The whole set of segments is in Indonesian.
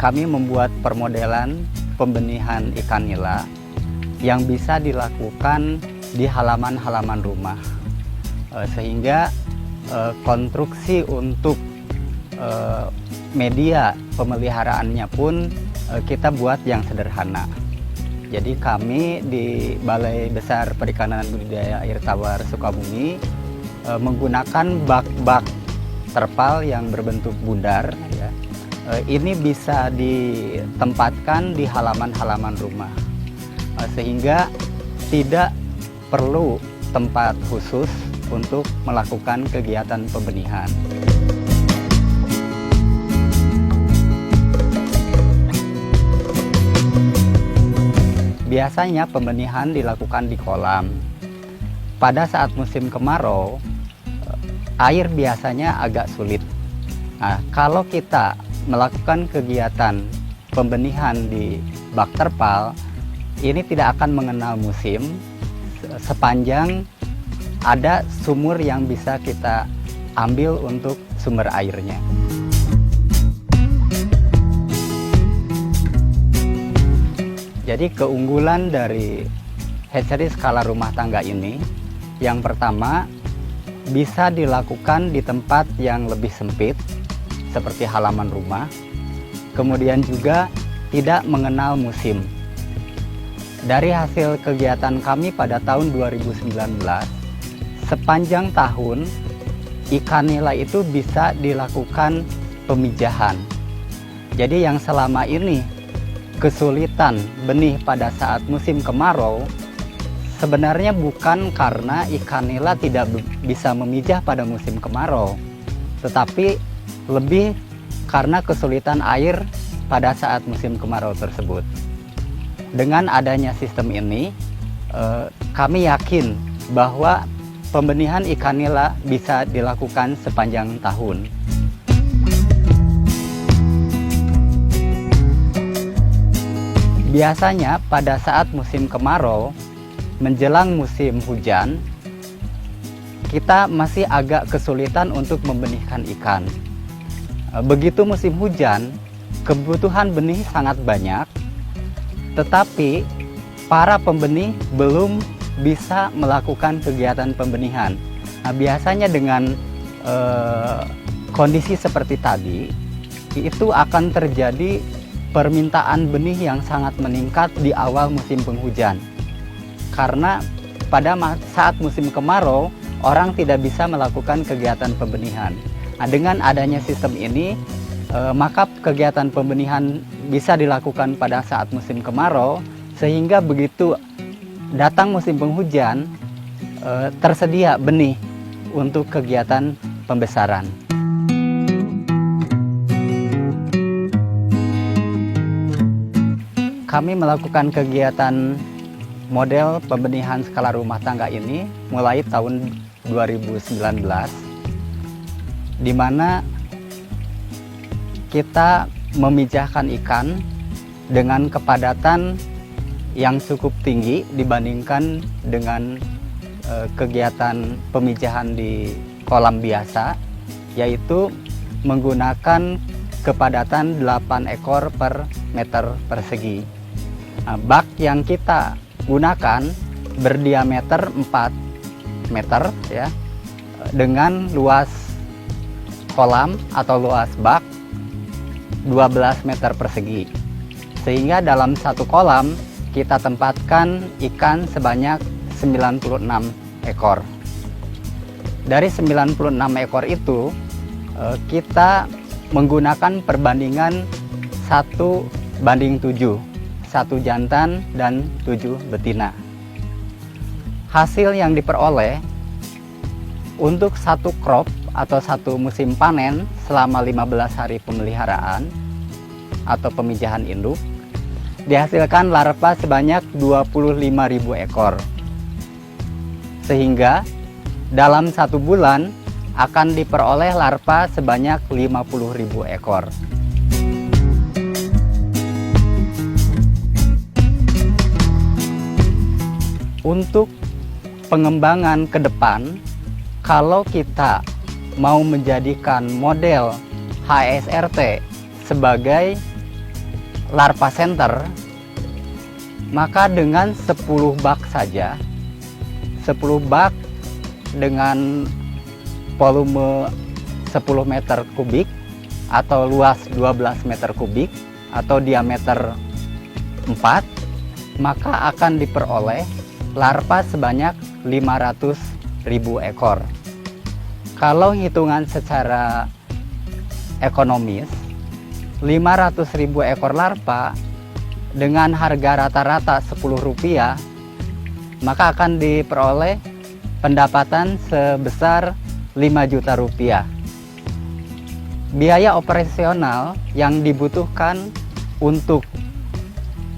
kami membuat permodelan pembenihan ikan nila yang bisa dilakukan di halaman-halaman rumah, sehingga konstruksi untuk media pemeliharaannya pun kita buat yang sederhana. Jadi kami di Balai Besar Perikanan Budidaya Air Tawar Sukabumi menggunakan bak-bak terpal yang berbentuk bundar. Ya. Ini bisa ditempatkan di halaman-halaman rumah, sehingga tidak perlu tempat khusus untuk melakukan kegiatan pembenihan. Biasanya pembenihan dilakukan di kolam. Pada saat musim kemarau, air biasanya agak sulit. Nah, kalau kita melakukan kegiatan pembenihan di bak terpal, ini tidak akan mengenal musim sepanjang ada sumur yang bisa kita ambil untuk sumber airnya. Jadi keunggulan dari hatchery skala rumah tangga ini, yang pertama bisa dilakukan di tempat yang lebih sempit seperti halaman rumah, kemudian juga tidak mengenal musim. Dari hasil kegiatan kami pada tahun 2019, sepanjang tahun ikan nila itu bisa dilakukan pemijahan. Jadi yang selama ini kesulitan benih pada saat musim kemarau sebenarnya bukan karena ikan nila tidak bisa memijah pada musim kemarau, tetapi lebih karena kesulitan air pada saat musim kemarau tersebut. Dengan adanya sistem ini, kami yakin bahwa pembenihan ikan nila bisa dilakukan sepanjang tahun. Biasanya pada saat musim kemarau, menjelang musim hujan, kita masih agak kesulitan untuk membenihkan ikan. Begitu musim hujan, kebutuhan benih sangat banyak, tetapi para pembenih belum bisa melakukan kegiatan pembenihan. Nah, biasanya dengan kondisi seperti tadi, itu akan terjadi permintaan benih yang sangat meningkat di awal musim penghujan. Karena pada saat musim kemarau, orang tidak bisa melakukan kegiatan pembenihan. Nah, dengan adanya sistem ini, maka kegiatan pembenihan bisa dilakukan pada saat musim kemarau, sehingga begitu datang musim penghujan, tersedia benih untuk kegiatan pembesaran. Kami melakukan kegiatan model pembenihan skala rumah tangga ini mulai tahun 2019, di mana kita memijahkan ikan dengan kepadatan yang cukup tinggi dibandingkan dengan kegiatan pemijahan di kolam biasa, yaitu menggunakan kepadatan 8 ekor per meter persegi. Nah, bak yang kita gunakan berdiameter 4 meter ya, dengan luas kolam atau luas bak 12 meter persegi. Sehingga dalam satu kolam kita tempatkan ikan sebanyak 96 ekor. Dari 96 ekor itu kita menggunakan perbandingan 1:7, 1 jantan dan 7 betina. Hasil yang diperoleh untuk satu crop atau satu musim panen selama 15 hari pemeliharaan atau pemijahan induk, dihasilkan larva sebanyak 25.000 ekor. Sehingga dalam 1 bulan akan diperoleh larva sebanyak 50.000 ekor. Untuk pengembangan ke depan, kalau kita mau menjadikan model HSRT sebagai larva center, maka dengan 10 bak saja, 10 bak dengan volume 10 meter kubik atau luas 12 meter kubik atau diameter 4, maka akan diperoleh larva sebanyak 500.000 ekor. Kalau hitungan secara ekonomis, 500.000 ekor larva dengan harga rata-rata Rp10, maka akan diperoleh pendapatan sebesar Rp5 juta. Biaya operasional yang dibutuhkan untuk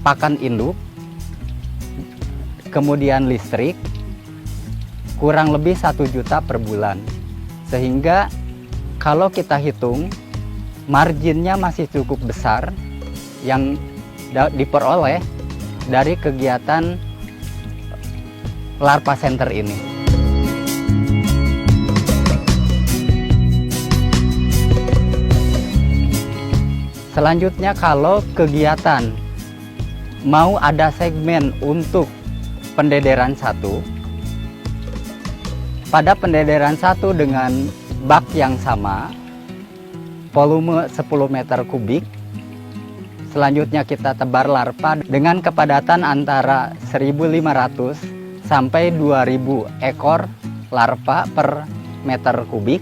pakan induk, kemudian listrik, kurang lebih 1 juta per bulan. Sehingga kalau kita hitung, marginnya masih cukup besar yang diperoleh dari kegiatan larva center ini. Selanjutnya, kalau kegiatan mau ada segmen untuk pendederan 1, pada pendederan 1 dengan bak yang sama, volume 10 meter kubik, selanjutnya kita tebar larva dengan kepadatan antara 1.500 sampai 2.000 ekor larva per meter kubik,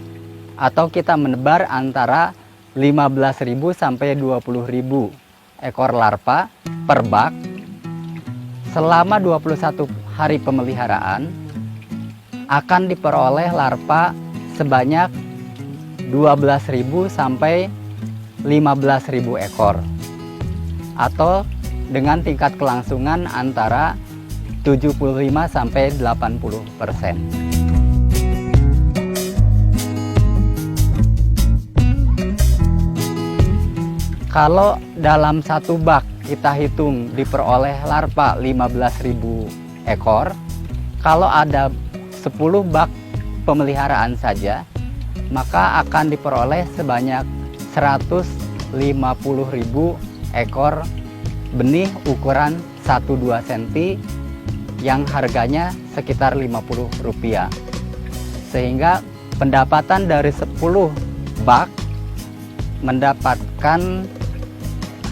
atau kita menebar antara 15.000 sampai 20.000 ekor larva per bak. Selama 21 hari pemeliharaan akan diperoleh larva sebanyak 12.000 sampai 15.000 ekor, atau dengan tingkat kelangsungan antara 75 sampai 80%. Kalau dalam satu bak kita hitung diperoleh larva 15.000 ekor, kalau ada 10 bak pemeliharaan saja, maka akan diperoleh sebanyak 150.000 ekor benih ukuran 1-2 cm yang harganya sekitar Rp50. Sehingga pendapatan dari 10 bak mendapatkan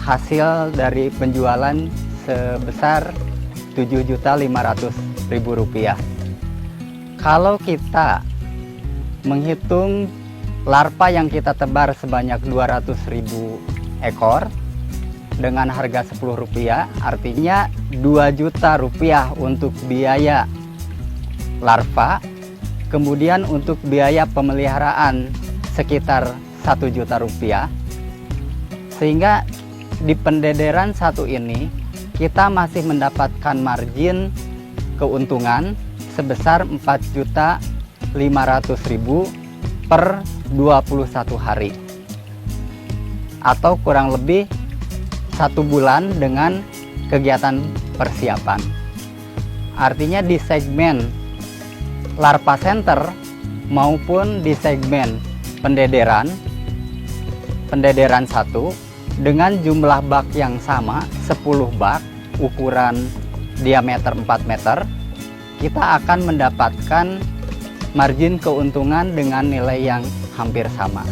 hasil dari penjualan sebesar Rp7.500.000. Kalau kita menghitung larva yang kita tebar sebanyak 200.000 ekor dengan harga Rp10, artinya Rp2 juta untuk biaya larva, kemudian untuk biaya pemeliharaan sekitar Rp1 juta. Sehingga di pendederan 1 ini kita masih mendapatkan margin keuntungan sebesar Rp4.500.000 per 21 hari, atau kurang lebih 1 bulan dengan kegiatan persiapan. Artinya di segmen larva center maupun di segmen pendederan 1 dengan jumlah bak yang sama, 10 bak ukuran diameter 4 meter, kita akan mendapatkan margin keuntungan dengan nilai yang hampir sama.